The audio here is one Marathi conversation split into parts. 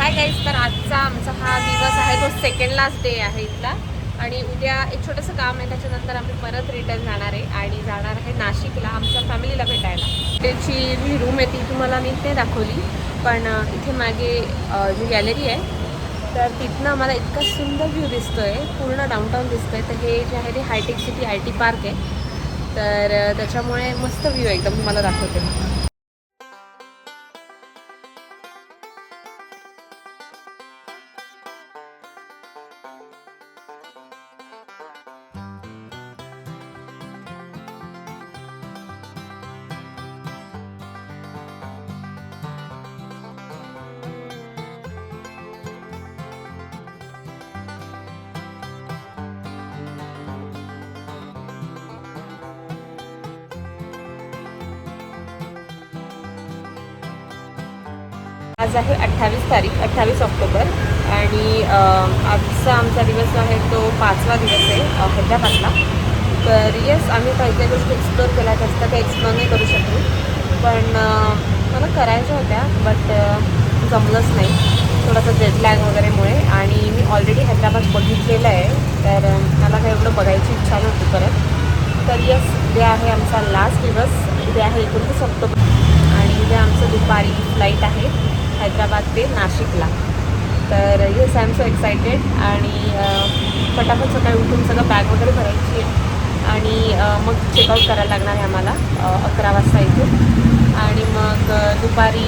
हाय गाईज, तर आजचा आमचा हा दिवस आहे तो सेकंड लास्ट डे आहे इथला. आणि उद्या एक छोटंसं काम आहे, त्याच्यानंतर आम्ही परत रिटर्न जाणार आहे आणि जाणार आहे नाशिकला आमच्या फॅमिलीला भेटायला. त्याची जी रूम आहे ती तुम्हाला मी ते दाखवली, पण इथे मागे जी गॅलरी आहे तर तिथनं मला इतका सुंदर व्ह्यू दिसतो आहे, पूर्ण डाऊनटाऊन दिसतं आहे. तर हे जे आहे ते हायटेक सिटी IT पार्क आहे, तर त्याच्यामुळे मस्त व्ह्यू एकदम तुम्हाला दाखवते. आज आहे 28 ऑक्टोबर आणि आजचा आमचा दिवस आहे तो 5वा दिवस आहे हैदराबादला. तर येस, आम्ही काही काही गोष्टी एक्सप्लोअर केल्या, जास्त काही एक्सप्लोअर नाही करू शकलो, पण मला करायच्या होत्या, बट जमलंच नाही थोडंसं जेटलॅग वगैरेमुळे. आणि मी ऑलरेडी हैदराबाद बघितलेलं आहे, तर मला काही एवढं बघायची इच्छा नव्हती परत. तर येस, उद्या आहे आमचा लास्ट दिवस. उद्या आहे 29 ऑक्टोबर आणि उद्या आमचं दुपारी फ्लाईट आहे हैदराबाद ते नाशिकला. तर yes, I am so excited. आणि फटाफट सकाळी उठून सगळं बॅग वगैरे भरायची आहे आणि मग चेकआउट करायला लागणार आहे आम्हाला 11 वाजता इथून. आणि मग दुपारी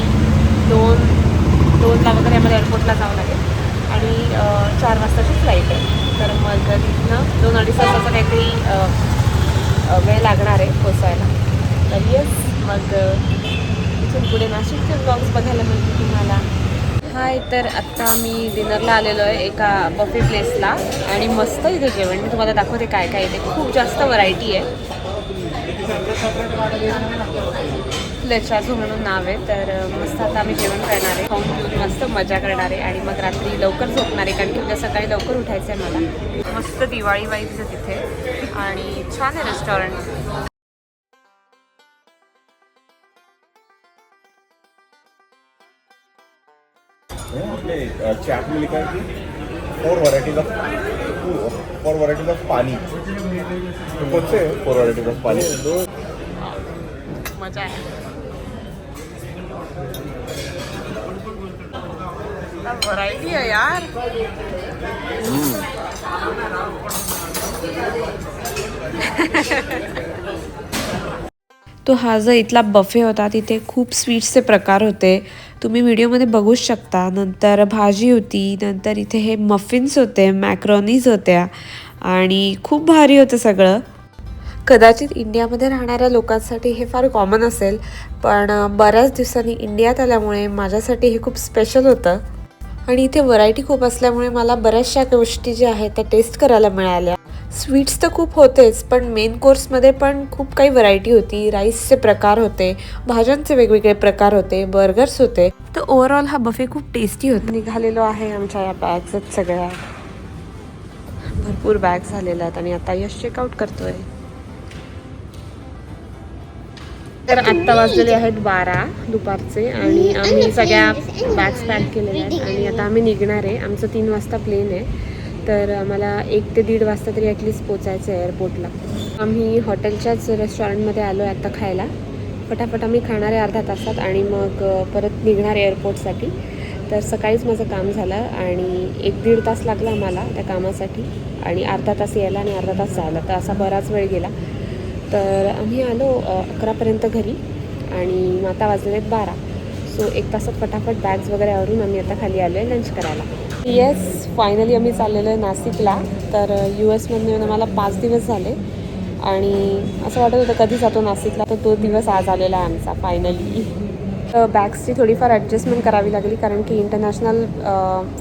2ला वगैरे आम्हाला एअरपोर्टला जावं लागेल आणि 4 वाजताची फ्लाईट आहे. तर मग तिथनं 2-2.5 तासाचा काहीतरी वेळ लागणार आहे पोचायला. तर येस, मग इथून पुढे नाशिकचे ब्लॉग्स बघायला मिळतील तुम्हाला. हाय, तर आत्ता मी डिनरला आलेलो आहे एका बफे प्लेसला आणि मस्त इथे जेवण. मी तुम्हाला दाखवते काय काय इथे. खूप जास्त व्हरायटी आहे. लेचाजू म्हणून नाव आहे. तर मस्त आता आम्ही जेवण करणार आहे, खाऊन पिऊन मस्त मजा करणार आहे आणि मग रात्री लवकर झोपणार आहे, कारण की उद्या सकाळी लवकर उठायचं आहे मला. मस्त दिवाळी वाईब्स आहे तिथे आणि छान आहे रेस्टॉरंट. चैट में लिखा है कि 4 वैरायटीज ऑफ पानी. तो कौन से 4 वैरायटीज ऑफ पानी? मजा आहे. व्हरायटी आहे यार. तो हा जो इथला बफे होता तिथे खूप स्वीट्सचे प्रकार होते, तुम्ही व्हिडिओमध्ये बघूच शकता. नंतर भाजी होती, नंतर इथे हे मफिन्स होते, मॅक्रोनीज होत्या आणि खूप भारी होतं सगळं. कदाचित इंडियामध्ये राहणाऱ्या लोकांसाठी हे फार कॉमन असेल, पण बऱ्याच दिवसांनी इंडियात आल्यामुळे माझ्यासाठी हे खूप स्पेशल होतं. आणि इथे व्हरायटी खूप असल्यामुळे मला बऱ्याचशा गोष्टी ज्या आहेत त्या टेस्ट करायला मिळाल्या. स्वीट्स तर खूप होतेच, पण मेन कोर्समध्ये पण खूप काही व्हरायटी होती. राईसचे प्रकार होते, भाज्यांचे वेगवेगळे प्रकार होते, बर्गर्स होते. तर ओव्हरऑल हा बफे खूप टेस्टी होता. निघालेलो आहे आमच्या या बॅग्स आहेत सगळ्या, भरपूर बॅग्स झालेल्या आहेत आणि आता यश चेकआउट करतोय. तर आत्ता वाजलेले आहेत 12 दुपारचे आणि आम्ही सगळ्या बॅग्स पॅक केलेल्या आहेत आणि आता आम्ही निघणार आहे. आमचं 3 वाजता प्लेन आहे, तर आम्हाला 1 ते 1.5 वाजता तरी ॲटलिस्ट पोचायचं आहे एअरपोर्टला. आम्ही हॉटेलच्याच रेस्टॉरंटमध्ये आलो आहे आता खायला. फटाफट आम्ही खाणार आहे अर्धा तासात आणि मग परत निघणार एअरपोर्टसाठी. तर सकाळीच माझं काम झालं आणि 1-1.5 तास लागला आम्हाला त्या कामासाठी आणि अर्धा तास यायला आणि अर्धा तास जायला, तर असा बराच वेळ गेला. तर आम्ही आलो 11पर्यंत घरी आणि आता वाजलेले 12. सो 1 तासात फटाफट बॅग्स वगैरे आवरून आम्ही आता खाली आलो आहे लंच करायला. येस, फायनली आम्ही चाललेलो आहे नाशिकला. तर US मधून येऊन आम्हाला 5 दिवस झाले आणि असं वाटत होतं कधी जातो नाशिकला, तर तो दिवस आज आलेला आहे आमचा फायनली. बॅग्सची थोडीफार ॲडजस्टमेंट करावी लागली, कारण की इंटरनॅशनल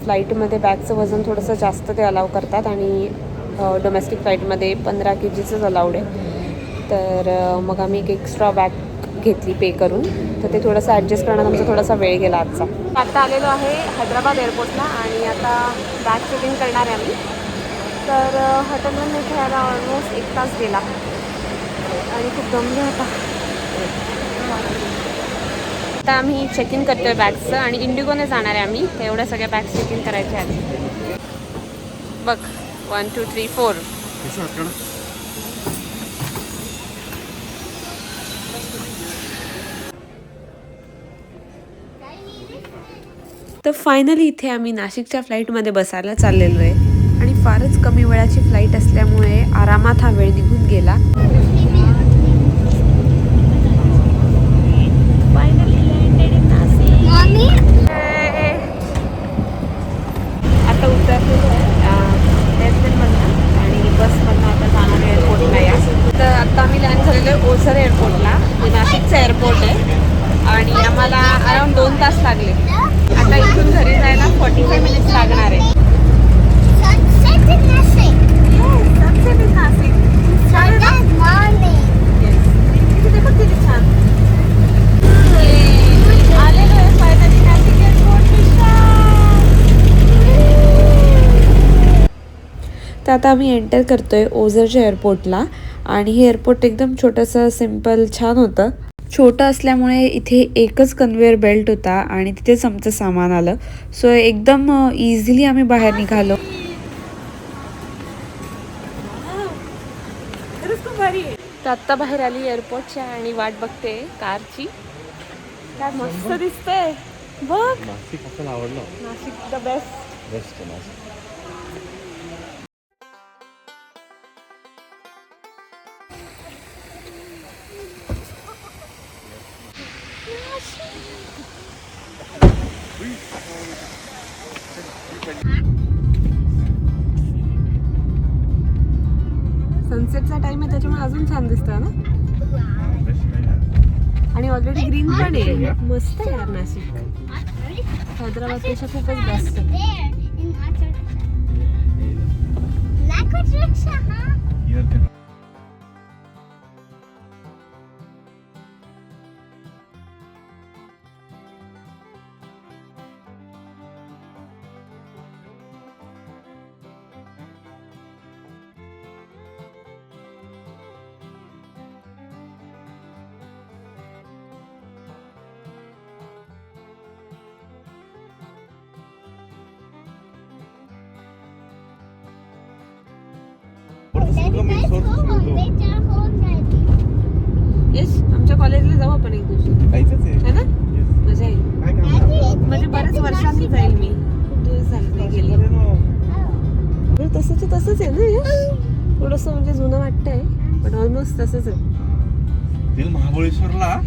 फ्लाईटमध्ये बॅगचं वजन थोडंसं जास्त ते अलाव करतात आणि डोमेस्टिक फ्लाईटमध्ये 15 kgचंच अलाउड आहे. तर मग आम्ही एक एक्स्ट्रा बॅग घेतली पे करून, तर ते थोडंसं ॲडजस्ट करण्यात आमचा थोडासा वेळ गेला आजचा. आता आलेलो आहे हैदराबाद एअरपोर्टला आणि आता बॅग चेकिंग करणार आहे आम्ही. तर हॉटेलमध्ये खेळायला ऑलमोस्ट 1 तास गेला आणि खूप दमलो होता. आता आम्ही चेक इन करतोय बॅग्सचं आणि इंडिगोने जाणार आहे आम्ही. तर एवढ्या सगळ्या बॅग्स चेक इन करायच्या आहेत. बघ 1 2 3 4. तर फायनली इथे आम्ही नाशिकच्या फ्लाईटमध्ये बसायला चाललेलो आहे आणि फारच कमी वेळाची फ्लाईट असल्यामुळे आरामात हा वेळ निघून गेला. आता उतरलेलो आहे एअरप्लेनमधनं आणि बसमधनं आता जाणार आहे एअरपोर्टला. या तर आता आम्ही लँड झालेलो आहे ओझर एअरपोर्टला. हे नाशिकचं एअरपोर्ट आहे आणि आम्हाला अराउंड 2 तास लागले. आता इथून घरी जायला 45 मिनिट्स लागणार आहे. तर आता आम्ही एंटर करतोय ओझरच्या एअरपोर्टला आणि हे एअरपोर्ट एकदम छोटंसं सिम्पल छान होतं. छोटं असल्यामुळे इथे एकच कन्व्हेअर बेल्ट होता आणि तिथेच आमचं सामान आलं. सो एकदम इझिली आम्ही बाहेर निघालो. तर आत्ता बाहेर आली एअरपोर्टच्या आणि वाट बघते कारची. काय मस्त दिसतंय बघ. नाशिक आपल्याला आवडलं. Nashik the best. Best Nashik. सनसेटचा टाइम आहे त्याच्यामुळे अजून छान दिसतं ना. आणि ऑलरेडी ग्रीन पण आहे. मस्त आहे यार नाशिक. हैदराबादपेक्षा खूपच बेस्ट आहे. येस आमच्या कॉलेजला जाऊ आपण एक दिवशी है ना. मजा येईल. म्हणजे बऱ्याच वर्षांनी जाईल मी. खूप दिवस झाले नाही गेले. तसंच आहे ना. थोडंसं म्हणजे जुनं वाटतंय पण ऑलमोस्ट तसंच आहे. महाबळेश्वरला